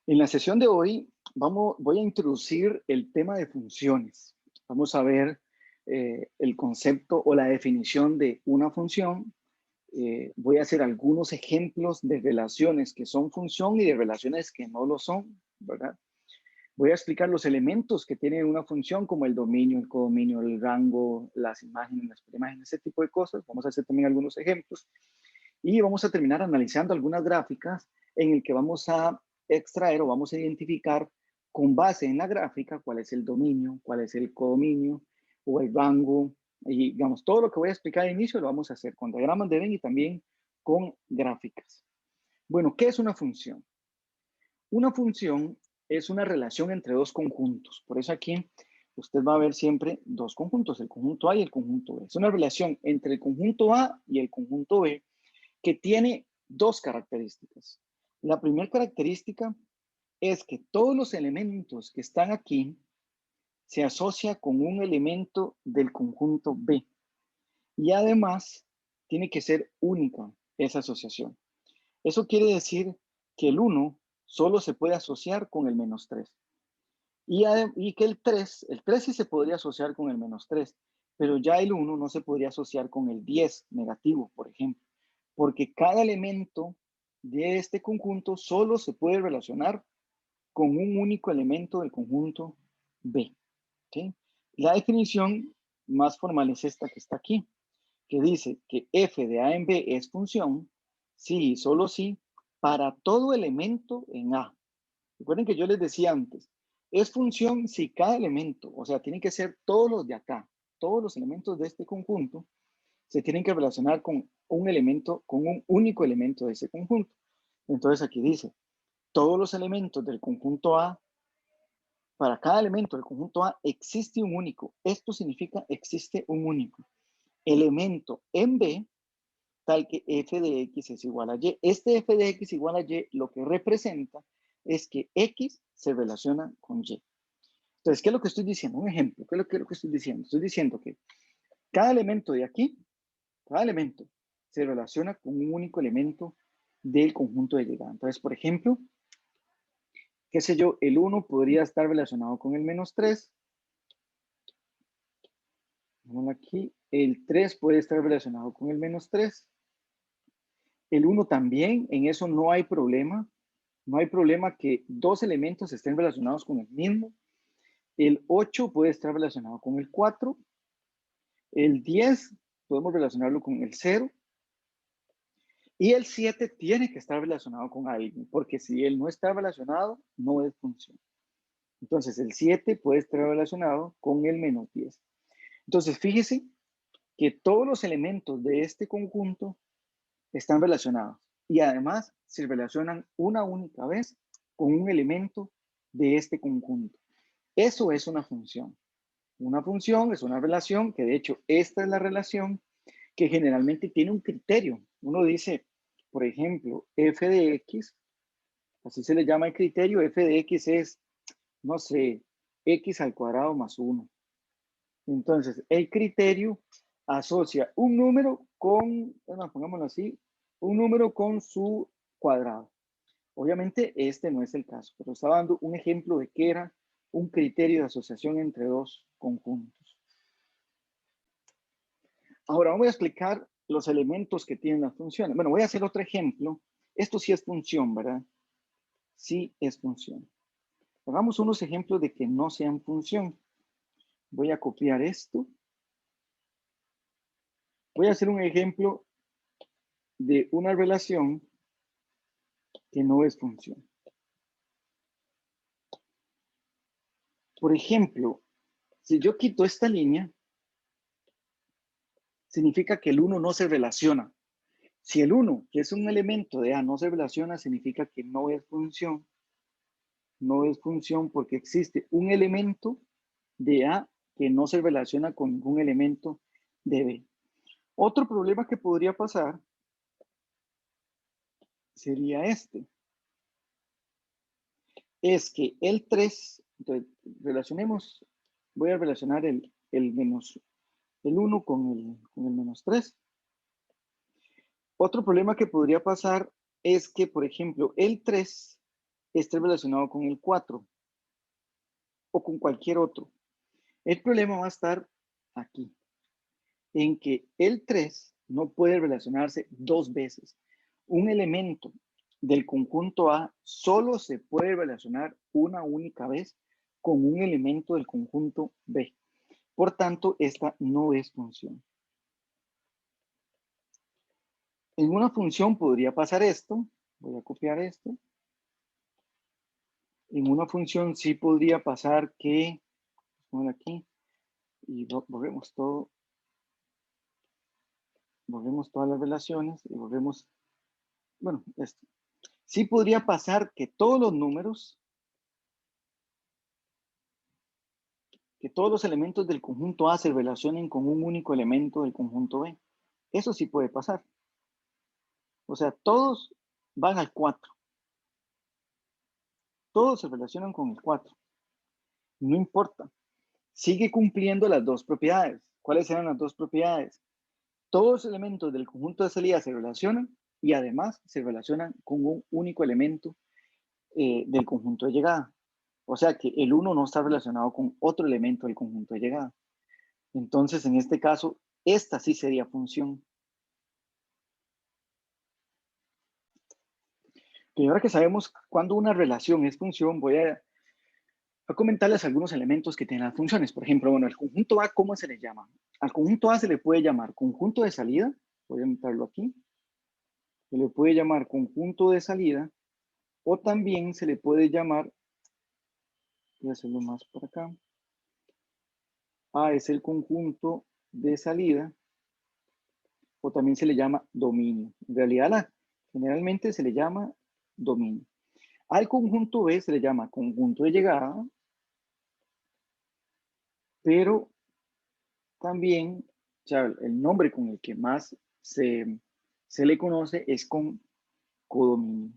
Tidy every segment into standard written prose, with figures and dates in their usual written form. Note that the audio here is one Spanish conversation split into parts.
En la sesión de hoy voy a introducir el tema de funciones. Vamos a ver el concepto o la definición de una función. Voy a hacer algunos ejemplos de relaciones que son función y de relaciones que no lo son, ¿verdad? Voy a explicar los elementos que tiene una función, como el dominio, el codominio, el rango, las imágenes, las preimágenes, ese tipo de cosas. Vamos a hacer también algunos ejemplos. Y vamos a terminar analizando algunas gráficas en el que vamos a extraer o vamos a identificar con base en la gráfica cuál es el dominio, cuál es el codominio o el rango. Y digamos, todo lo que voy a explicar al inicio lo vamos a hacer con diagramas de Venn y también con gráficas. Bueno, ¿qué es una función? Una función es una relación entre dos conjuntos. Por eso aquí usted va a ver siempre dos conjuntos, el conjunto A y el conjunto B. Es una relación entre el conjunto A y el conjunto B que tiene dos características. La primera característica es que todos los elementos que están aquí se asocian con un elemento del conjunto B. Y además, tiene que ser única esa asociación. Eso quiere decir que el 1 solo se puede asociar con el menos 3. Y que el 3 sí se podría asociar con el menos 3, pero ya el 1 no se podría asociar con el 10 negativo, por ejemplo, porque cada elemento de este conjunto solo se puede relacionar con un único elemento del conjunto B. ¿Okay? La definición más formal es esta que está aquí, que dice que f de a en b es función si y solo si para todo elemento en A. Recuerden que yo les decía antes, es función si cada elemento, o sea, tienen que ser todos los de acá, todos los elementos de este conjunto, se tienen que relacionar con un elemento, con un único elemento de ese conjunto. Entonces aquí dice, todos los elementos del conjunto A, para cada elemento del conjunto A existe un único. Esto significa existe un único elemento en B, tal que f de x es igual a y. Este f de x igual a y lo que representa es que x se relaciona con y. Entonces, ¿qué es lo que estoy diciendo? Un ejemplo, ¿qué es lo que estoy diciendo? Estoy diciendo que cada elemento de aquí, cada elemento, se relaciona con un único elemento del conjunto de llegada. Entonces, por ejemplo, qué sé yo, el 1 podría estar relacionado con el menos 3. Vamos aquí. El 3 puede estar relacionado con el menos 3. El 1 también, en eso no hay problema. No hay problema que dos elementos estén relacionados con el mismo. El 8 puede estar relacionado con el 4. El 10 podemos relacionarlo con el 0. Y el 7 tiene que estar relacionado con alguien, porque si él no está relacionado, no es función. Entonces, el 7 puede estar relacionado con el menos 10. Entonces, fíjese que todos los elementos de este conjunto están relacionados y además se relacionan una única vez con un elemento de este conjunto. Eso es una función. Una función es una relación que, de hecho, esta es la relación que generalmente tiene un criterio. Uno dice, por ejemplo, f de x, así se le llama el criterio, f de x es, no sé, x al cuadrado más 1. Entonces, el criterio asocia un número con, bueno, pongámoslo así, un número con su cuadrado. Obviamente, este no es el caso, pero estaba dando un ejemplo de que era un criterio de asociación entre dos conjuntos. Ahora vamos a explicar los elementos que tienen las funciones. Bueno, voy a hacer otro ejemplo. Esto sí es función, ¿verdad? Sí es función. Hagamos unos ejemplos de que no sean función. Voy a copiar esto. Voy a hacer un ejemplo de una relación que no es función. Por ejemplo, si yo quito esta línea, significa que el 1 no se relaciona. Si el 1, que es un elemento de A, no se relaciona, significa que no es función. No es función porque existe un elemento de A que no se relaciona con ningún elemento de B. Otro problema que podría pasar sería este. Es que el 3, entonces relacionemos, voy a relacionar el 1 con el menos 3. Otro problema que podría pasar es que, por ejemplo, el 3 esté relacionado con el 4 o con cualquier otro. El problema va a estar aquí, en que el 3 no puede relacionarse dos veces. Un elemento del conjunto A solo se puede relacionar una única vez con un elemento del conjunto B. Por tanto, esta no es función. En una función podría pasar esto. Voy a copiar esto. En una función sí podría pasar que, vamos aquí, y borremos todo. Volvemos todas las relaciones y volvemos, bueno, esto. Sí podría pasar que todos los números, que todos los elementos del conjunto A se relacionen con un único elemento del conjunto B. Eso sí puede pasar. O sea, todos van al 4. Todos se relacionan con el 4. No importa. Sigue cumpliendo las dos propiedades. ¿Cuáles eran las dos propiedades? Todos los elementos del conjunto de salida se relacionan y además se relacionan con un único elemento del conjunto de llegada. O sea que el 1 no está relacionado con otro elemento del conjunto de llegada. Entonces, en este caso, esta sí sería función. Y ahora que sabemos cuándo una relación es función, voy a comentarles algunos elementos que tienen las funciones. Por ejemplo, bueno, el conjunto A, ¿cómo se le llama? Al conjunto A se le puede llamar conjunto de salida. Voy a meterlo aquí. Se le puede llamar conjunto de salida o también se le puede llamar, voy a hacerlo más por acá. A es el conjunto de salida o también se le llama dominio. En realidad, generalmente se le llama dominio. Al conjunto B se le llama conjunto de llegada, pero también, o sea, el nombre con el que más se le conoce es con codominio.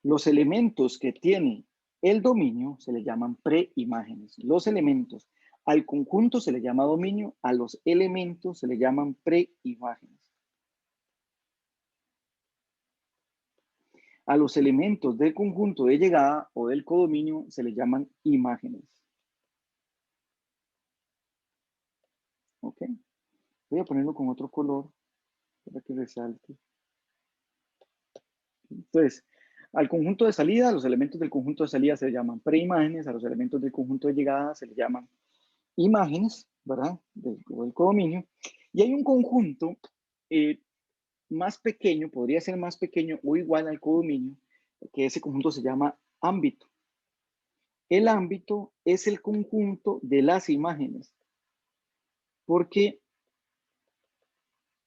Los elementos que tiene el dominio se le llaman preimágenes. Los elementos al conjunto se le llama dominio, a los elementos se le llaman preimágenes. A los elementos del conjunto de llegada o del codominio se le llaman imágenes. ¿Ok? Voy a ponerlo con otro color para que resalte. Entonces, al conjunto de salida, a los elementos del conjunto de salida se le llaman preimágenes, a los elementos del conjunto de llegada se le llaman imágenes, ¿verdad? Del codominio. Y hay un conjunto más pequeño, podría ser más pequeño o igual al codominio, que ese conjunto se llama ámbito. El ámbito es el conjunto de las imágenes, porque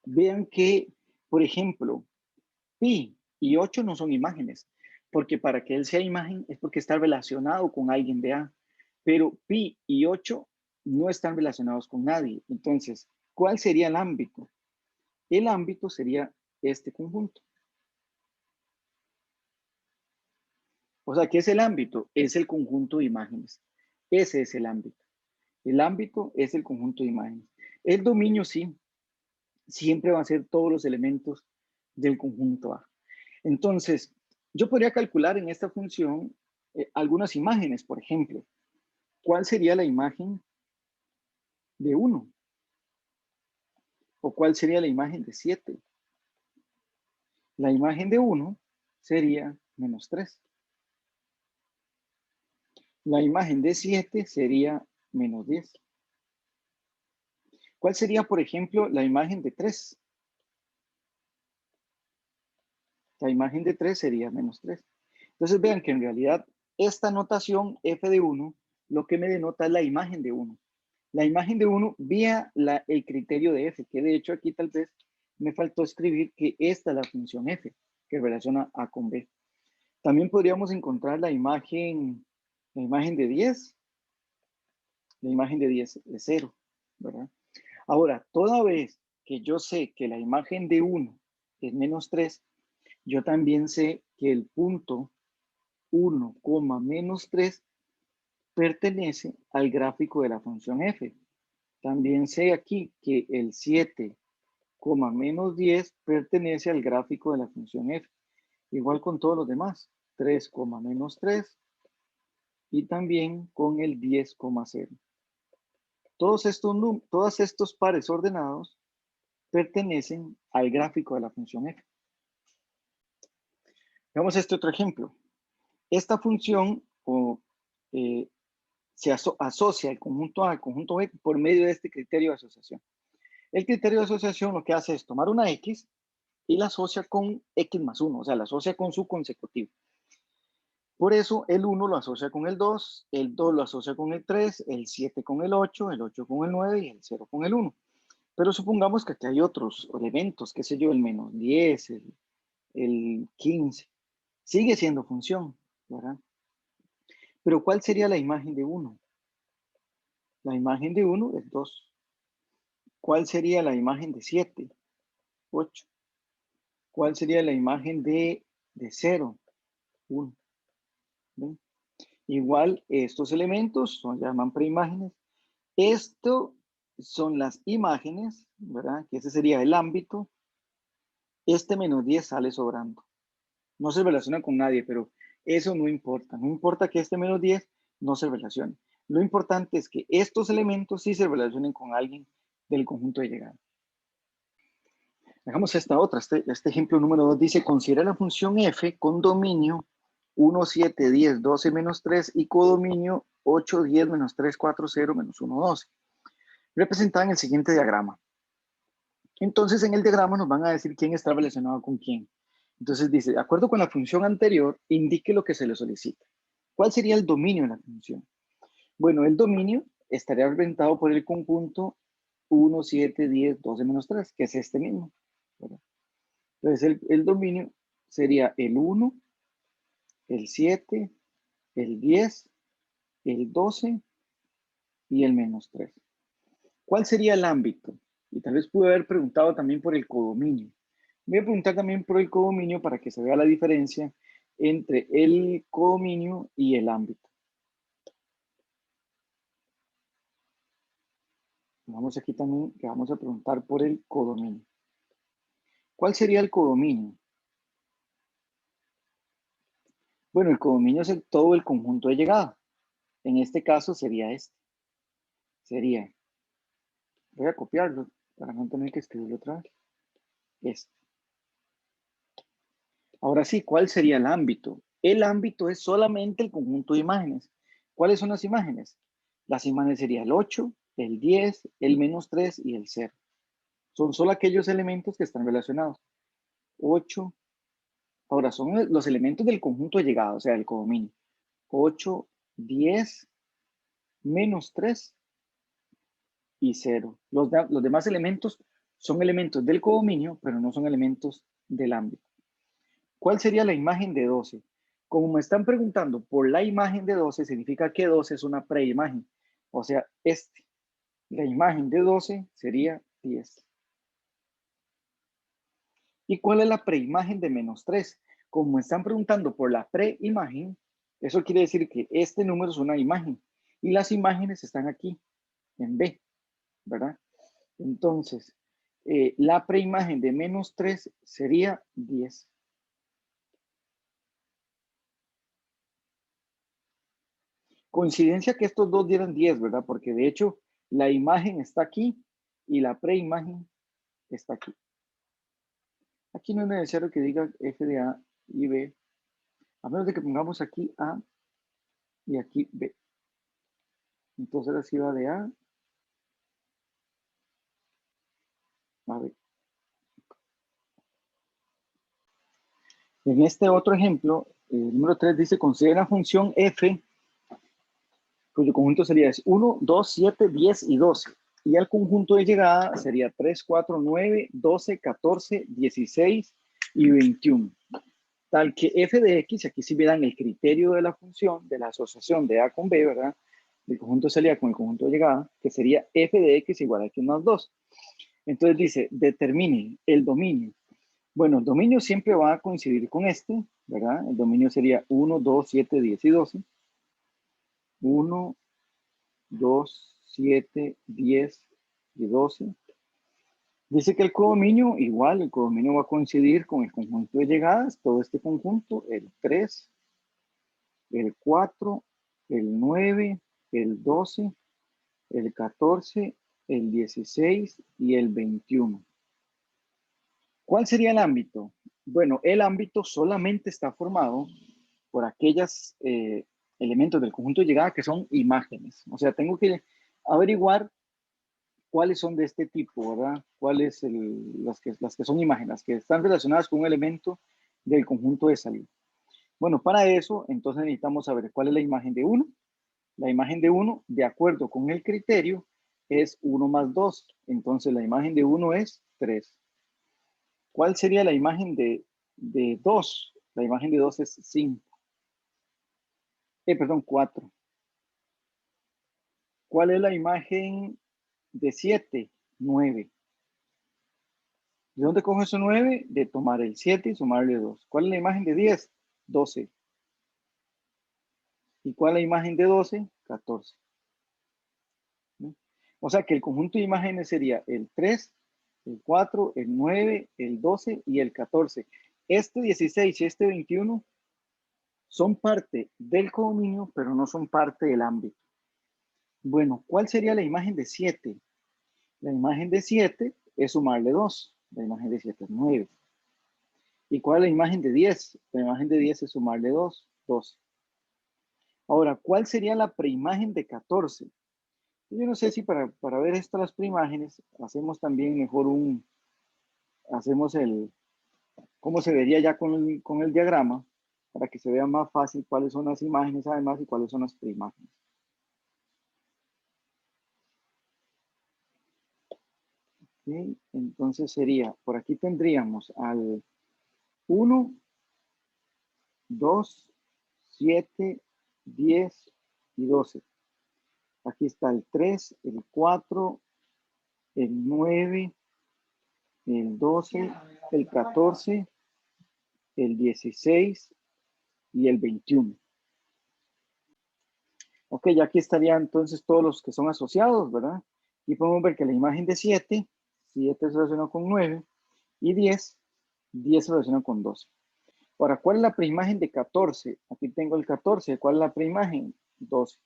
vean que, por ejemplo, pi y 8 no son imágenes, porque para que él sea imagen es porque está relacionado con alguien de A, pero pi y 8 no están relacionados con nadie. Entonces, ¿cuál sería el ámbito? El ámbito sería este conjunto. O sea, ¿qué es el ámbito? Es el conjunto de imágenes. Ese es el ámbito. El ámbito es el conjunto de imágenes. El dominio sí, siempre va a ser todos los elementos del conjunto A. Entonces, yo podría calcular en esta función algunas imágenes, por ejemplo. ¿Cuál sería la imagen de 1? ¿O cuál sería la imagen de 7? La imagen de 1 sería menos 3. La imagen de 7 sería menos 10. ¿Cuál sería, por ejemplo, la imagen de 3? La imagen de 3 sería menos 3. Entonces vean que en realidad esta notación f de 1 lo que me denota es la imagen de 1. La imagen de 1 vía el criterio de f, que de hecho aquí tal vez me faltó escribir que esta es la función f, que relaciona a con b. También podríamos encontrar la imagen de 10. La imagen de 10 es 0, ¿verdad? Ahora, toda vez que yo sé que la imagen de 1 es menos 3, yo también sé que el punto 1, menos 3 pertenece al gráfico de la función f. También sé aquí que el 7, menos 10 pertenece al gráfico de la función f. Igual con todos los demás. 3, menos 3 y también con el 10,0. Todos estos pares ordenados pertenecen al gráfico de la función f. Veamos este otro ejemplo. Esta función se asocia el conjunto A al conjunto B por medio de este criterio de asociación. El criterio de asociación lo que hace es tomar una X y la asocia con X más 1, o sea, la asocia con su consecutivo. Por eso el 1 lo asocia con el 2 lo asocia con el 3, el 7 con el 8 con el 9 y el 0 con el 1. Pero supongamos que aquí hay otros elementos, qué sé yo, el menos 10, el 15. Sigue siendo función, ¿verdad? Pero ¿cuál sería la imagen de 1? La imagen de 1 es 2. ¿Cuál sería la imagen de 7? 8. ¿Cuál sería la imagen de 0? 1. ¿Ven? Igual, estos elementos se llaman preimágenes. Esto son las imágenes, ¿verdad? Que ese sería el ámbito. Este menos 10 sale sobrando. No se relaciona con nadie, pero eso no importa. No importa que este menos 10 no se relacione. Lo importante es que estos elementos sí se relacionen con alguien del conjunto de llegada. Hagamos esta otra. Este ejemplo número 2 dice, considera la función f con dominio 1, 7, 10, 12, menos 3 y codominio 8, 10, menos 3, 4, 0, menos 1, 12. Representada en el siguiente diagrama. Entonces, en el diagrama nos van a decir quién está relacionado con quién. Entonces dice, de acuerdo con la función anterior, indique lo que se le solicita. ¿Cuál sería el dominio de la función? Bueno, el dominio estaría representado por el conjunto 1, 7, 10, 12, menos 3, que es este mismo, ¿verdad? Entonces, el dominio sería el 1, el 7, el 10, el 12 y el menos 3. ¿Cuál sería el ámbito? Y tal vez pude haber preguntado también por el codominio. Voy a preguntar también por el codominio para que se vea la diferencia entre el codominio y el ámbito. Vamos aquí también que vamos a preguntar por el codominio. ¿Cuál sería el codominio? Bueno, el codominio es todo el conjunto de llegada. En este caso sería este. Sería, voy a copiarlo para no tener que escribirlo otra vez. Este. Ahora sí, ¿cuál sería el ámbito? El ámbito es solamente el conjunto de imágenes. ¿Cuáles son las imágenes? Las imágenes serían el 8, el 10, el menos 3 y el 0. Son solo aquellos elementos que están relacionados. 8. Ahora, son los elementos del conjunto de llegada, o sea, el codominio. 8, 10, menos 3 y 0. Los demás elementos son elementos del codominio, pero no son elementos del ámbito. ¿Cuál sería la imagen de 12? Como me están preguntando por la imagen de 12, significa que 12 es una preimagen. O sea, la imagen de 12 sería 10. ¿Y cuál es la preimagen de menos 3? Como me están preguntando por la preimagen, eso quiere decir que este número es una imagen. Y las imágenes están aquí, en B, ¿verdad? Entonces, la preimagen de menos 3 sería 10. Coincidencia que estos dos dieran 10, ¿verdad? Porque de hecho la imagen está aquí y la preimagen está aquí. Aquí no es necesario que diga f de A y B, a menos de que pongamos aquí A y aquí B. Entonces así va de A a B. En este otro ejemplo, el número 3 dice, considera la función f, cuyo conjunto sería 1, 2, 7, 10 y 12. Y el conjunto de llegada sería 3, 4, 9, 12, 14, 16 y 21. Tal que f de x, aquí sí me dan el criterio de la función, de la asociación de A con B, ¿verdad? El conjunto de salida con el conjunto de llegada, que sería f de x igual a x más 2. Entonces dice, determine el dominio. Bueno, el dominio siempre va a coincidir con este, ¿verdad? El dominio sería 1, 2, 7, 10 y 12. 1, 2, 7, 10 y 12. Dice que el codominio, igual, el codominio va a coincidir con el conjunto de llegadas, todo este conjunto, el 3, el 4, el 9, el 12, el 14, el 16 y el 21. ¿Cuál sería el ámbito? Bueno, el ámbito solamente está formado por aquellos elementos del conjunto de llegada que son imágenes. O sea, tengo que averiguar cuáles son de este tipo, ¿verdad? ¿Cuáles las que son imágenes, las que están relacionadas con un elemento del conjunto de salida? Bueno, para eso, entonces necesitamos saber cuál es la imagen de 1. La imagen de 1, de acuerdo con el criterio, es 1 más 2. Entonces, la imagen de 1 es 3. ¿Cuál sería la imagen de 2? La imagen de 2 es 5. Perdón, 4. ¿Cuál es la imagen de 7? 9. ¿De dónde cojo ese 9? De tomar el 7 y sumarle 2. ¿Cuál es la imagen de 10? 12. ¿Y cuál es la imagen de 12? 14. ¿Sí? O sea que el conjunto de imágenes sería el 3, el 4, el 9, el 12 y el 14. Este 16 y este 21 son parte del codominio, pero no son parte del ámbito. Bueno, ¿cuál sería la imagen de 7? La imagen de 7 es sumarle 2. La imagen de 7 es 9. ¿Y cuál es la imagen de 10? La imagen de 10 es sumarle 2, 12. Ahora, ¿cuál sería la preimagen de 14? Yo no sé si para ver estas las preimágenes hacemos también mejor hacemos cómo se vería ya con el diagrama, para que se vea más fácil cuáles son las imágenes además y cuáles son las preimágenes. ¿Okay? Entonces sería, por aquí tendríamos al 1, 2, 7, 10 y 12. Aquí está el 3, el 4, el 9, el 12, el 14, el 16 y el 21. Ok, ya aquí estarían entonces todos los que son asociados, ¿verdad? Y podemos ver que la imagen de 7, 7 se relaciona con 9 y 10, 10 se relaciona con 12. Ahora, ¿cuál es la preimagen de 14? Aquí tengo el 14. ¿Cuál es la preimagen? 12.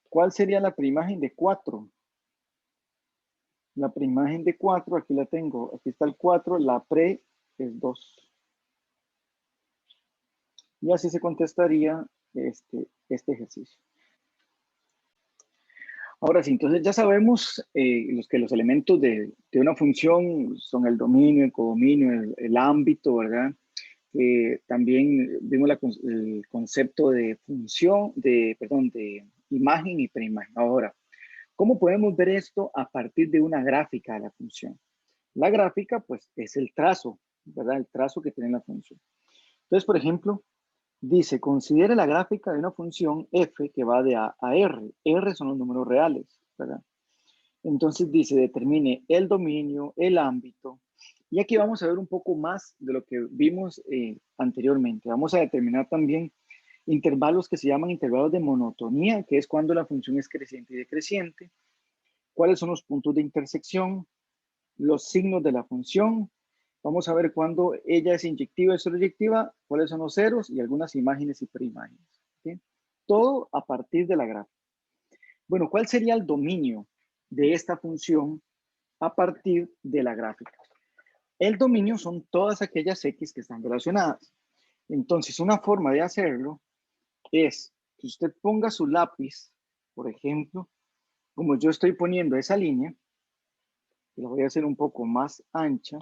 ¿Cuál sería la preimagen de 4? La preimagen de 4, aquí la tengo. Aquí está el 4, la pre es 2. Y así se contestaría este ejercicio. Ahora sí, entonces ya sabemos que los elementos de una función son el dominio, el codominio, el ámbito, ¿verdad? También vimos el concepto de función, perdón, de imagen y preimagen. Ahora, ¿cómo podemos ver esto a partir de una gráfica de la función? La gráfica, pues, es el trazo, ¿verdad? El trazo que tiene la función. Entonces, por ejemplo, dice, considere la gráfica de una función f que va de A a R. R son los números reales, ¿verdad? Entonces dice, determine el dominio, el ámbito. Y aquí vamos a ver un poco más de lo que vimos anteriormente. Vamos a determinar también intervalos que se llaman intervalos de monotonía, que es cuando la función es creciente y decreciente. ¿Cuáles son los puntos de intersección? Los signos de la función. Vamos a ver cuándo ella es inyectiva y sureyectiva, cuáles son los ceros y algunas imágenes y preimágenes. ¿Sí? Todo a partir de la gráfica. Bueno, ¿cuál sería el dominio de esta función a partir de la gráfica? El dominio son todas aquellas X que están relacionadas. Entonces, una forma de hacerlo es que usted ponga su lápiz, por ejemplo, como yo estoy poniendo esa línea, la voy a hacer un poco más ancha,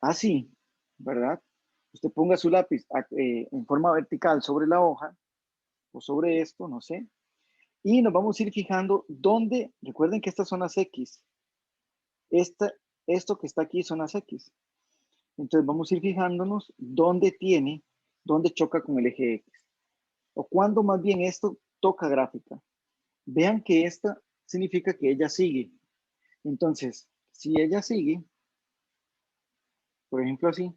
así, ¿verdad? Usted ponga su lápiz en forma vertical sobre la hoja o sobre esto, no sé, y nos vamos a ir fijando dónde, recuerden que estas son las X, esto que está aquí son las X. Entonces vamos a ir fijándonos dónde choca con el eje X. O cuando más bien esto toca gráfica. Vean que esta significa que ella sigue. Entonces, si ella sigue, por ejemplo así,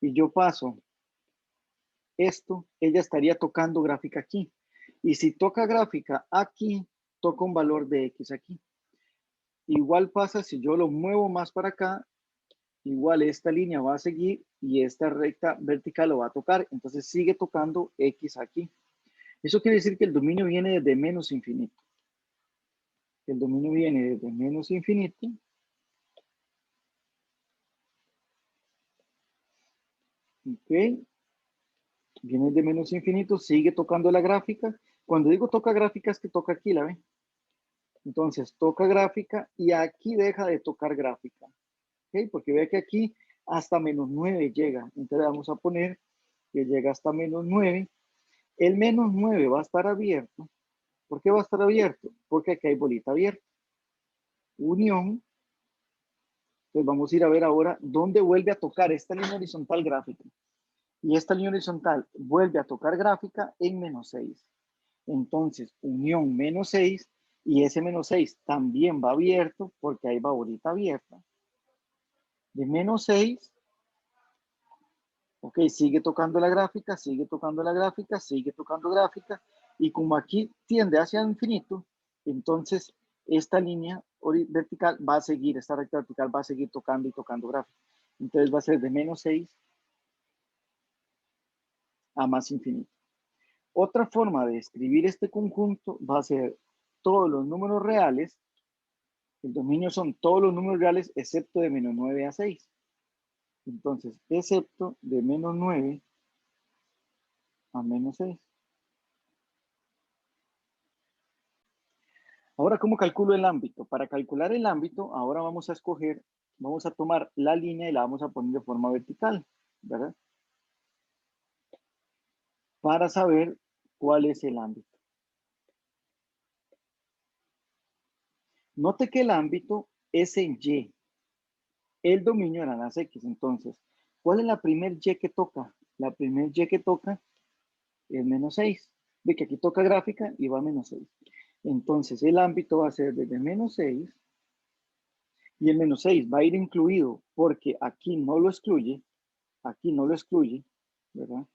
y yo paso esto, ella estaría tocando gráfica aquí. Y si toca gráfica aquí, toca un valor de X aquí. Igual pasa si yo lo muevo más para acá, igual esta línea va a seguir y esta recta vertical lo va a tocar. Entonces sigue tocando X aquí. Eso quiere decir que el dominio viene desde menos infinito. El dominio viene desde menos infinito. Ok. Viene de menos infinito, sigue tocando la gráfica. Cuando digo toca gráfica es que toca aquí, ¿la ven? Entonces toca gráfica y aquí deja de tocar gráfica. ¿Ok? Porque ve que aquí hasta menos 9 llega. Entonces vamos a poner que llega hasta menos 9. El menos 9 va a estar abierto. ¿Por qué va a estar abierto? Porque aquí hay bolita abierta. Unión. Entonces vamos a ir a ver ahora dónde vuelve a tocar esta línea horizontal gráfica. Y esta línea horizontal vuelve a tocar gráfica en menos 6. Entonces, unión menos 6 y ese menos 6 también va abierto porque ahí va bolita abierta. De menos 6, ok, sigue tocando la gráfica, sigue tocando la gráfica, sigue tocando gráfica y como aquí tiende hacia el infinito, entonces esta línea vertical va a seguir, esta recta vertical va a seguir tocando y tocando gráfica. Entonces va a ser de menos 6 a más infinito. Otra forma de escribir este conjunto va a ser todos los números reales. El dominio son todos los números reales excepto de menos 9 a 6. Entonces, excepto de menos 9 a menos 6. Ahora, ¿cómo calculo el ámbito? Para calcular el ámbito, ahora vamos a escoger, vamos a tomar la línea y la vamos a poner de forma vertical, ¿verdad? Para saber cuál es el ámbito. Note que el ámbito es en Y. El dominio eran las X. Entonces, ¿cuál es la primer Y que toca? La primer Y que toca es menos 6. Ve que aquí toca gráfica y va a menos 6. Entonces, el ámbito va a ser desde menos 6 y el menos 6 va a ir incluido porque aquí no lo excluye, ¿verdad?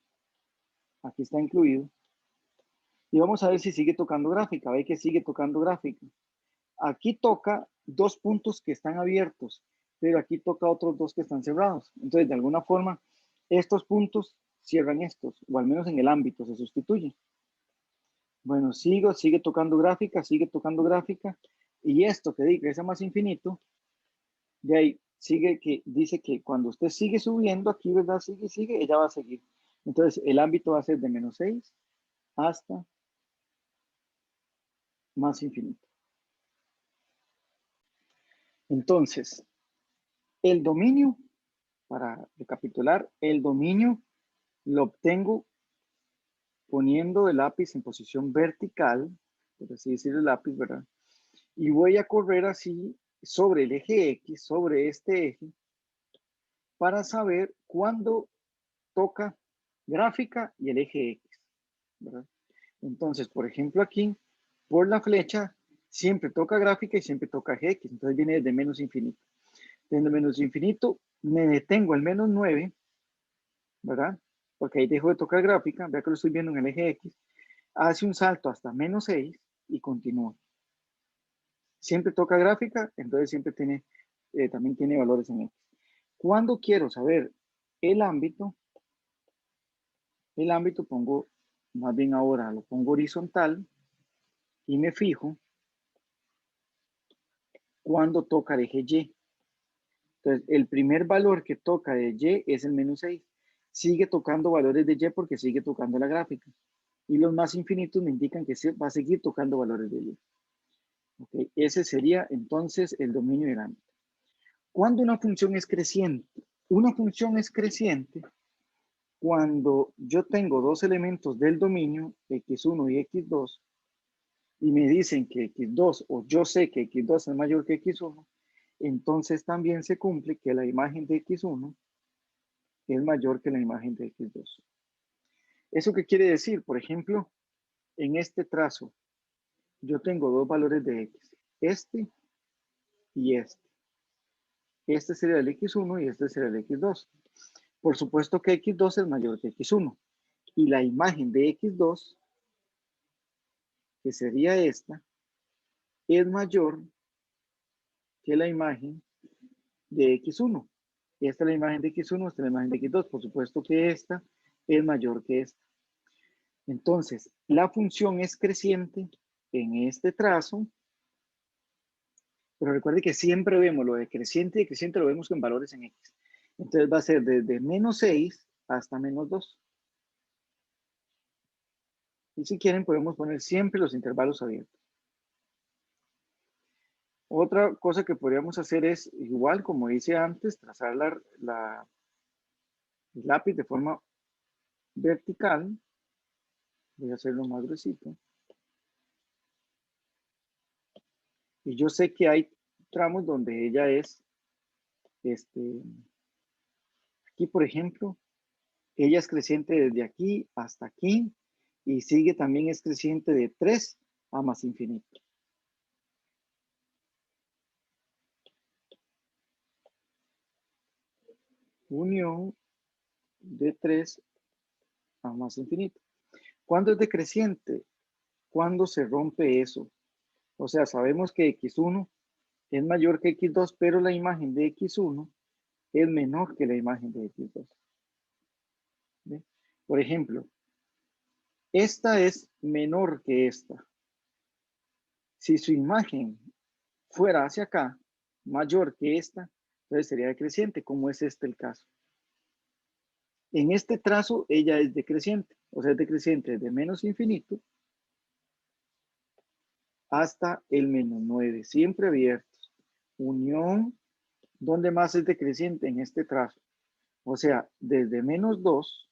Aquí está incluido. Y vamos a ver si sigue tocando gráfica. Ve que sigue tocando gráfica. Aquí toca dos puntos que están abiertos, pero aquí toca otros dos que están cerrados. Entonces, de alguna forma, estos puntos cierran estos, o al menos en el ámbito se sustituyen. Bueno, sigue tocando gráfica, y esto que dice más infinito, de ahí sigue que dice que cuando usted sigue subiendo aquí, ¿verdad? Sigue, ella va a seguir. Entonces, el ámbito va a ser de menos 6 hasta más infinito. Entonces, el dominio, para recapitular, el dominio lo obtengo poniendo el lápiz en posición vertical, por así decirlo, el lápiz, ¿verdad? Y voy a correr así sobre el eje X, sobre este eje, para saber cuándo toca gráfica y el eje X, ¿verdad? Entonces, por ejemplo, aquí, por la flecha, siempre toca gráfica y siempre toca eje X, entonces viene desde menos infinito. Desde menos infinito me detengo en menos 9, ¿verdad? Porque ahí dejo de tocar gráfica, vea que lo estoy viendo en el eje X, hace un salto hasta menos 6 y continúa. Siempre toca gráfica, entonces siempre tiene, también tiene valores en X. Cuando quiero saber el ámbito pongo, más bien ahora lo pongo horizontal y me fijo cuando toca el eje Y. Entonces, el primer valor que toca de Y es el menos 6. Sigue tocando valores de Y porque sigue tocando la gráfica. Y los más infinitos me indican que se va a seguir tocando valores de Y. Okay. Ese sería entonces el dominio del ámbito. Cuando una función es creciente, una función es creciente cuando yo tengo dos elementos del dominio, x1 y x2, y me dicen que x2, o yo sé que x2 es mayor que x1, entonces también se cumple que la imagen de x1 es mayor que la imagen de x2. ¿Eso qué quiere decir? Por ejemplo, en este trazo, yo tengo dos valores de x, este y este. Este sería el x1 y este sería el x2. Por supuesto que x2 es mayor que x1. Y la imagen de x2, que sería esta, es mayor que la imagen de X1. Esta es la imagen de X1, esta es la imagen de X2. Por supuesto que esta es mayor que esta. Entonces, la función es creciente en este trazo, pero recuerde que siempre vemos lo de creciente y decreciente lo vemos con valores en X. Entonces va a ser desde menos 6 hasta menos 2. Y si quieren podemos poner siempre los intervalos abiertos. Otra cosa que podríamos hacer es, igual como hice antes, trazar el lápiz de forma vertical. Voy a hacerlo más gruesito. Y yo sé que hay tramos donde ella es, aquí por ejemplo, ella es creciente desde aquí hasta aquí y sigue también es creciente de 3 a más infinito. Unión de 3 a más infinito. ¿Cuándo es decreciente? ¿Cuándo se rompe eso? O sea, sabemos que X1 es mayor que X2, pero la imagen de X1 es menor que la imagen de X2. ¿Ve? Por ejemplo, esta es menor que esta. Si su imagen fuera hacia acá, mayor que esta, entonces sería decreciente, como es este el caso. En este trazo, ella es decreciente, o sea, es decreciente de menos infinito hasta el menos 9, siempre abiertos. Unión, ¿dónde más es decreciente? En este trazo. O sea, desde menos 2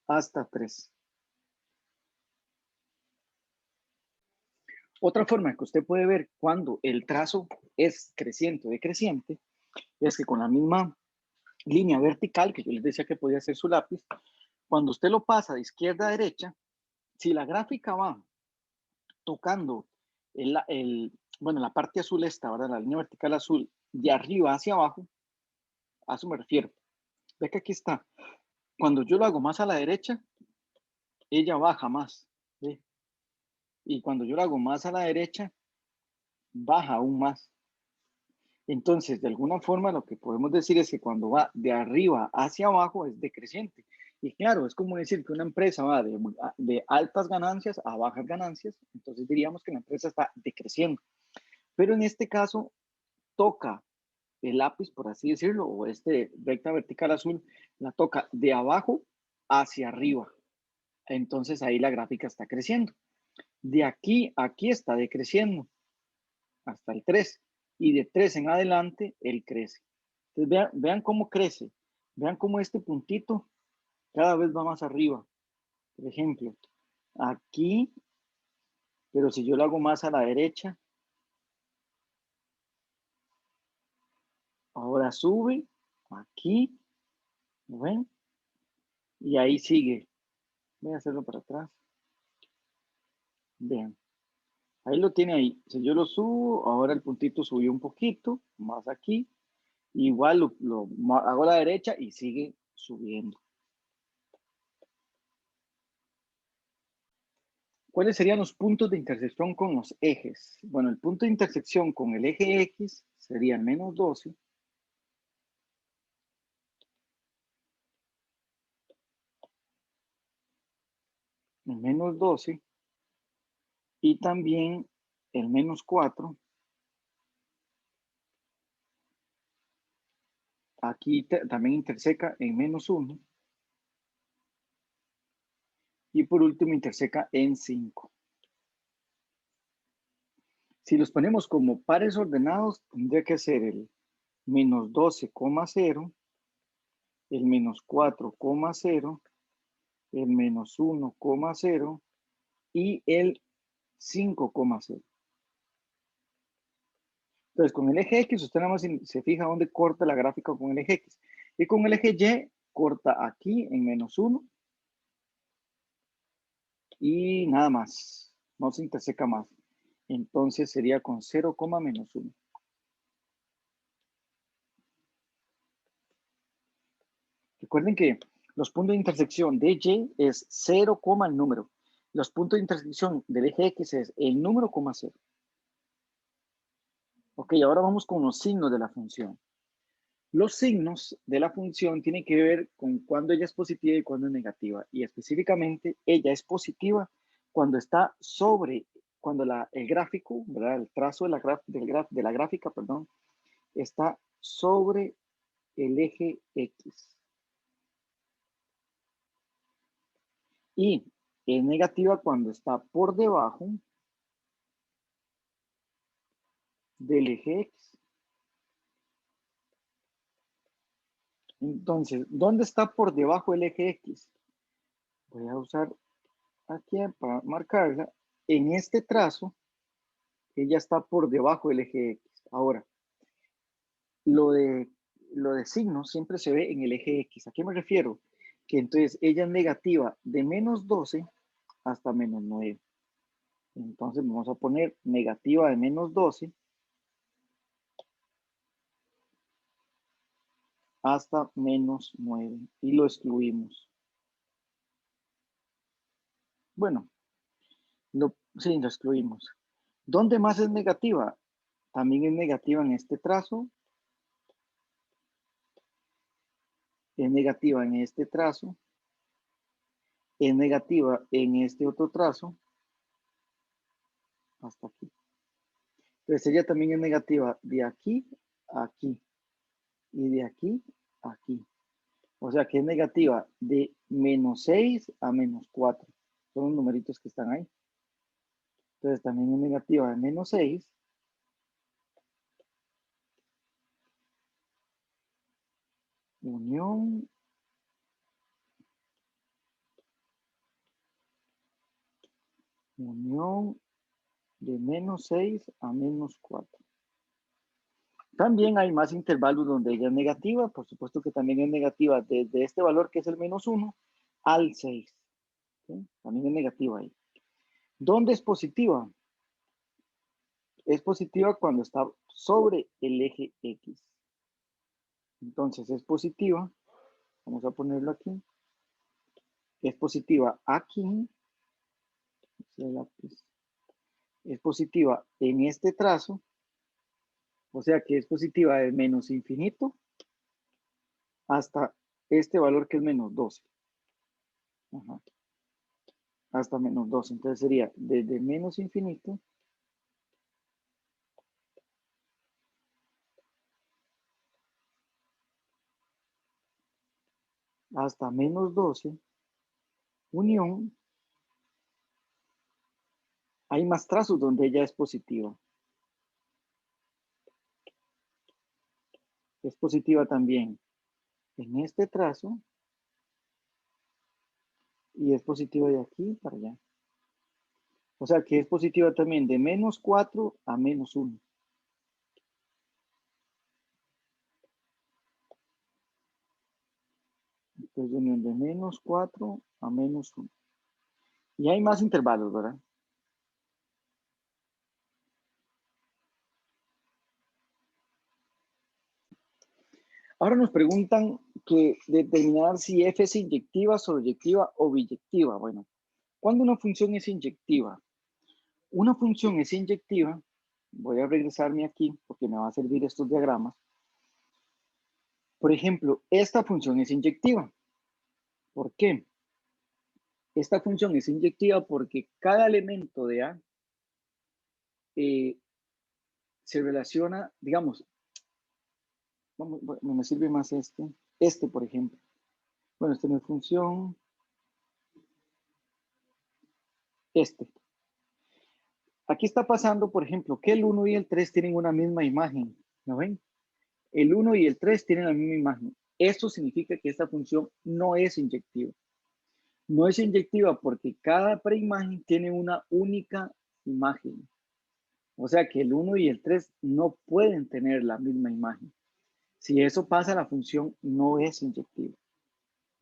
hasta 3. Otra forma que usted puede ver cuando el trazo es creciente o decreciente es que con la misma línea vertical que yo les decía que podía ser su lápiz, cuando usted lo pasa de izquierda a derecha, si la gráfica va tocando bueno, la parte azul esta, ¿verdad? La línea vertical azul, de arriba hacia abajo, a eso me refiero. Ve que aquí está. Cuando yo lo hago más a la derecha, ella baja más. ¿Sí? Y cuando yo lo hago más a la derecha, baja aún más. Entonces, de alguna forma, lo que podemos decir es que cuando va de arriba hacia abajo es decreciente. Y claro, es como decir que una empresa va de altas ganancias a bajas ganancias, entonces diríamos que la empresa está decreciendo. Pero en este caso, toca el lápiz, por así decirlo, o recta vertical azul, la toca de abajo hacia arriba. Entonces ahí la gráfica está creciendo. De aquí a aquí está decreciendo hasta el 3. Y de 3 en adelante, él crece. Entonces vean cómo crece. Vean cómo este puntito cada vez va más arriba. Por ejemplo, aquí, pero si yo lo hago más a la derecha, ahora sube, aquí, ¿ven? Y ahí sigue. Voy a hacerlo para atrás. Vean. Ahí lo tiene ahí. Si yo lo subo, ahora el puntito subió un poquito, más aquí. Igual lo hago a la derecha y sigue subiendo. ¿Cuáles serían los puntos de intersección con los ejes? Bueno, el punto de intersección con el eje X sería el menos 12. El menos 12. Y también el menos 4. Aquí también interseca en menos 1. Y por último interseca en 5. Si los ponemos como pares ordenados, tendría que ser el menos 12,0, el menos 4,0, el menos 1,0 y el 5,0. Entonces, con el eje X, usted nada más se fija dónde corta la gráfica con el eje X. Y con el eje Y, corta aquí en menos 1 y nada más. No se interseca más. Entonces sería con 0, menos 1. Recuerden que los puntos de intersección de Y es 0, el número. Los puntos de intersección del eje X es el número, coma 0. Ok, ahora vamos con los signos de la función. Los signos de la función tienen que ver con cuándo ella es positiva y cuándo es negativa. Y específicamente, ella es positiva cuando está sobre, cuando el gráfico, ¿verdad? El trazo de la gráfica, perdón, está sobre el eje X. Y es negativa cuando está por debajo del eje X. Entonces, ¿dónde está por debajo del eje X? Voy a usar aquí para marcarla. En este trazo, ella está por debajo del eje X. Ahora, lo de signos siempre se ve en el eje X. ¿A qué me refiero? Que entonces ella es negativa de menos 12 hasta menos 9. Entonces vamos a poner negativa de menos 12 hasta menos 9 y lo excluimos. Bueno, sí, lo excluimos. ¿Dónde más es negativa? También es negativa en este trazo, es negativa en este trazo, es negativa en este otro trazo, hasta aquí. Entonces ella también es negativa de aquí a aquí y de aquí a aquí. O sea que es negativa de menos 6 a menos 4. Son los numeritos que están ahí. Entonces también es negativa de menos 6 unión de menos 6 a menos 4. También hay más intervalos donde ella es negativa. Por supuesto que también es negativa desde este valor que es el menos 1 al 6. ¿Sí? También es negativa ahí. ¿Dónde es positiva? Es positiva cuando está sobre el eje X. Entonces es positiva. Vamos a ponerlo aquí. Es positiva aquí. Es positiva en este trazo. O sea que es positiva de menos infinito hasta este valor que es menos 12. Ajá. Hasta menos 12. Entonces sería desde menos infinito hasta menos 12, unión. Hay más trazos donde ella es positiva. Es positiva también en este trazo y es positiva de aquí para allá. O sea que es positiva también de menos 4 a menos 1. Entonces, unión de menos 4 a menos 1. Y hay más intervalos, ¿verdad? Ahora nos preguntan que determinar si f es inyectiva, sobreyectiva o biyectiva. Bueno, ¿cuándo una función es inyectiva? Una función es inyectiva. Voy a regresarme aquí porque me va a servir estos diagramas. Por ejemplo, esta función es inyectiva. ¿Por qué? Esta función es inyectiva porque cada elemento de A se relaciona, digamos, me sirve más este, por ejemplo. Bueno, esta no es función, este. Aquí está pasando, por ejemplo, que el 1 y el 3 tienen una misma imagen, ¿no ven? El 1 y el 3 tienen la misma imagen. Esto significa que esta función no es inyectiva. No es inyectiva porque cada preimagen tiene una única imagen. O sea que el 1 y el 3 no pueden tener la misma imagen. Si eso pasa, la función no es inyectiva.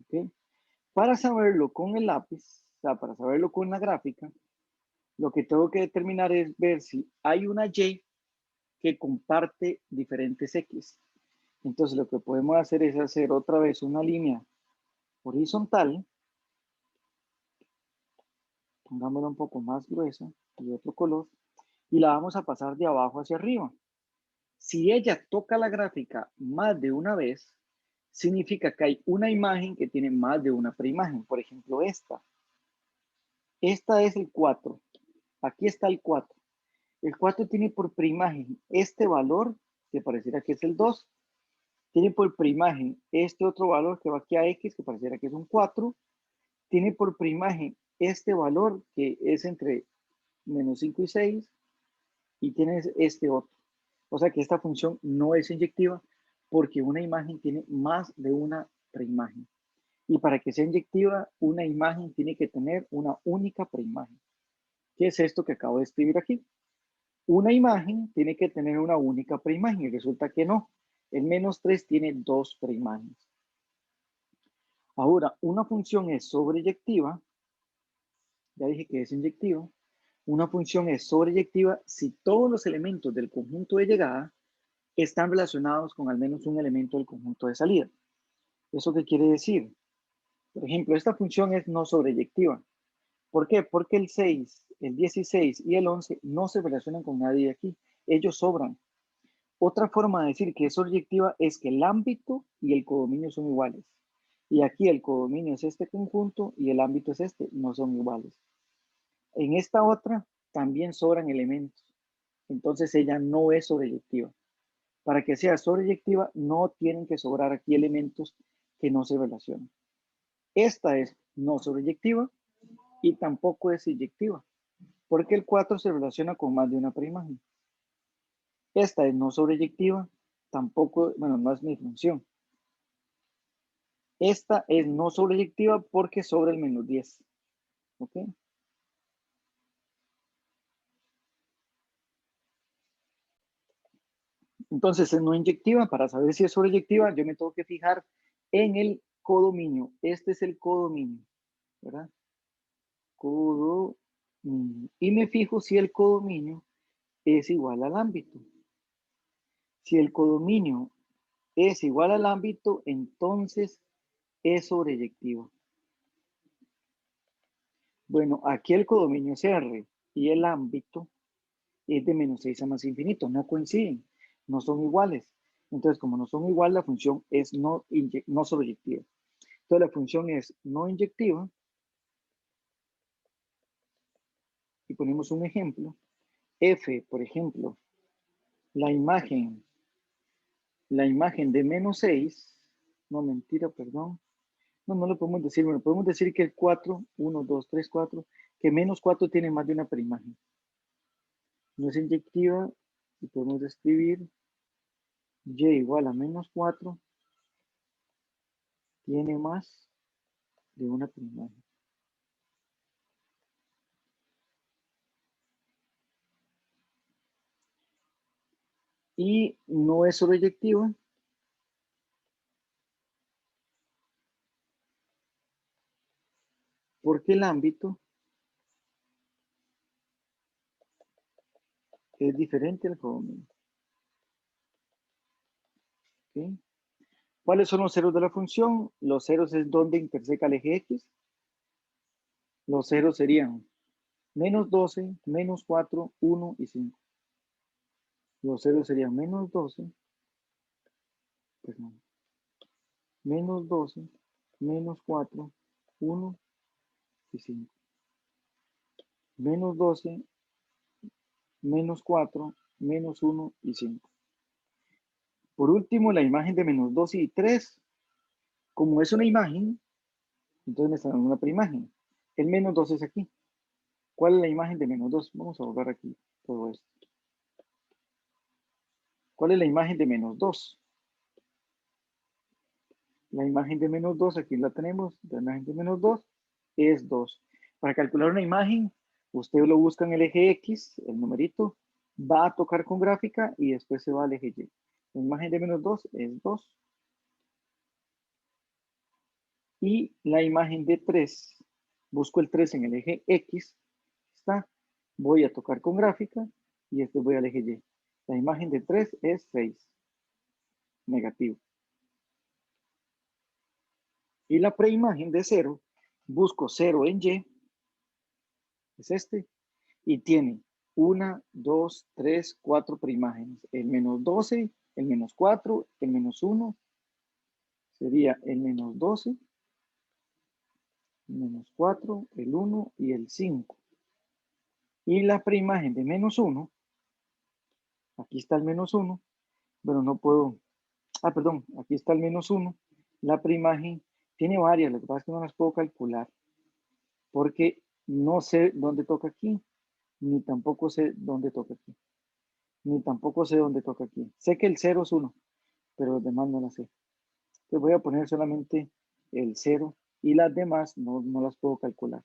¿Okay? Para saberlo con el lápiz, o sea, para saberlo con la gráfica, lo que tengo que determinar es ver si hay una Y que comparte diferentes X. Entonces lo que podemos hacer es hacer otra vez una línea horizontal pongámosla un poco más gruesa y de otro color, y la vamos a pasar de abajo hacia arriba. Si ella toca la gráfica más de una vez, significa que hay una imagen que tiene más de una preimagen. Por ejemplo, esta. Esta es el 4. Aquí está el 4. El 4 tiene por preimagen este valor, que pareciera que es el 2. Tiene por preimagen este otro valor que va aquí a X, que pareciera que es un 4. Tiene por preimagen este valor que es entre menos 5 y 6. Y tienes este otro. O sea que esta función no es inyectiva porque una imagen tiene más de una preimagen. Y para que sea inyectiva, una imagen tiene que tener una única preimagen. ¿Qué es esto que acabo de escribir aquí? Una imagen tiene que tener una única preimagen y resulta que no. El menos 3 tiene dos preimágenes. Ahora, una función es sobreyectiva. Ya dije que es inyectiva. Una función es sobreyectiva si todos los elementos del conjunto de llegada están relacionados con al menos un elemento del conjunto de salida. ¿Eso qué quiere decir? Por ejemplo, esta función es no sobreyectiva. ¿Por qué? Porque el 6, el 16 y el 11 no se relacionan con nadie de aquí. Ellos sobran. Otra forma de decir que es sobreyectiva es que el ámbito y el codominio son iguales. Y aquí el codominio es este conjunto y el ámbito es este, no son iguales. En esta otra también sobran elementos. Entonces ella no es sobreyectiva. Para que sea sobreyectiva, no tienen que sobrar aquí elementos que no se relacionan. Esta es no sobreyectiva y tampoco es inyectiva, porque el 4 se relaciona con más de una preimagen. Esta es no sobreyectiva, tampoco, bueno, no es mi función. Esta es no sobreyectiva porque sobra el menos 10. ¿Ok? Entonces es no inyectiva. Para saber si es sobreyectiva, yo me tengo que fijar en el codominio. Este es el codominio, ¿verdad? Codominio. Y me fijo si el codominio es igual al ámbito. Si el codominio es igual al ámbito, entonces es sobreyectivo. Bueno, aquí el codominio es R y el ámbito es de menos 6 a más infinito. No coinciden, no son iguales. Entonces, como no son iguales, la función es no sobreyectiva. Entonces, la función es no inyectiva. Y ponemos un ejemplo. F, por ejemplo, la imagen de menos 6, no, mentira, perdón. No, no lo podemos decir. Bueno, podemos decir que el 4, 1, 2, 3, 4, que menos 4 tiene más de una preimagen. No es inyectiva y podemos escribir y igual a menos 4 tiene más de una preimagen. Y no es sobreyectiva porque el ámbito es diferente al codominio. ¿Okay? ¿Cuáles son los ceros de la función? Los ceros es donde interseca el eje X. Los ceros serían menos 12, menos 4, 1 y 5. Los ceros serían menos 12, perdón, menos 12, menos 4, 1 y 5. Menos 12, menos 4, menos 1 y 5. Por último, la imagen de menos 2 y 3, como es una imagen, entonces me está dando una preimagen. El menos 2 es aquí. ¿Cuál es la imagen de menos 2? Vamos a borrar aquí todo esto. ¿Cuál es la imagen de menos 2? La imagen de menos 2, aquí la tenemos. La imagen de menos 2 es 2. Para calcular una imagen, usted lo busca en el eje X, el numerito, va a tocar con gráfica y después se va al eje Y. La imagen de menos 2 es 2. Y la imagen de 3, busco el 3 en el eje X, está. Voy a tocar con gráfica y después voy al eje Y. La imagen de 3 es 6, negativo. Y la preimagen de 0, busco 0 en Y es este, y tiene 1, 2, 3, 4 preimágenes. El menos 12, el menos 4, el menos 1, sería el menos 12, el menos 4, el 1 y el 5. Y la preimagen de menos 1, aquí está el menos 1, pero no puedo, perdón, aquí está el menos 1. La preimagen tiene varias, lo que pasa es que no las puedo calcular, porque no sé dónde toca aquí, ni tampoco sé dónde toca aquí, ni tampoco sé dónde toca aquí. Sé que el 0 es 1, pero los demás no las sé. Entonces voy a poner solamente el 0 y las demás no las puedo calcular.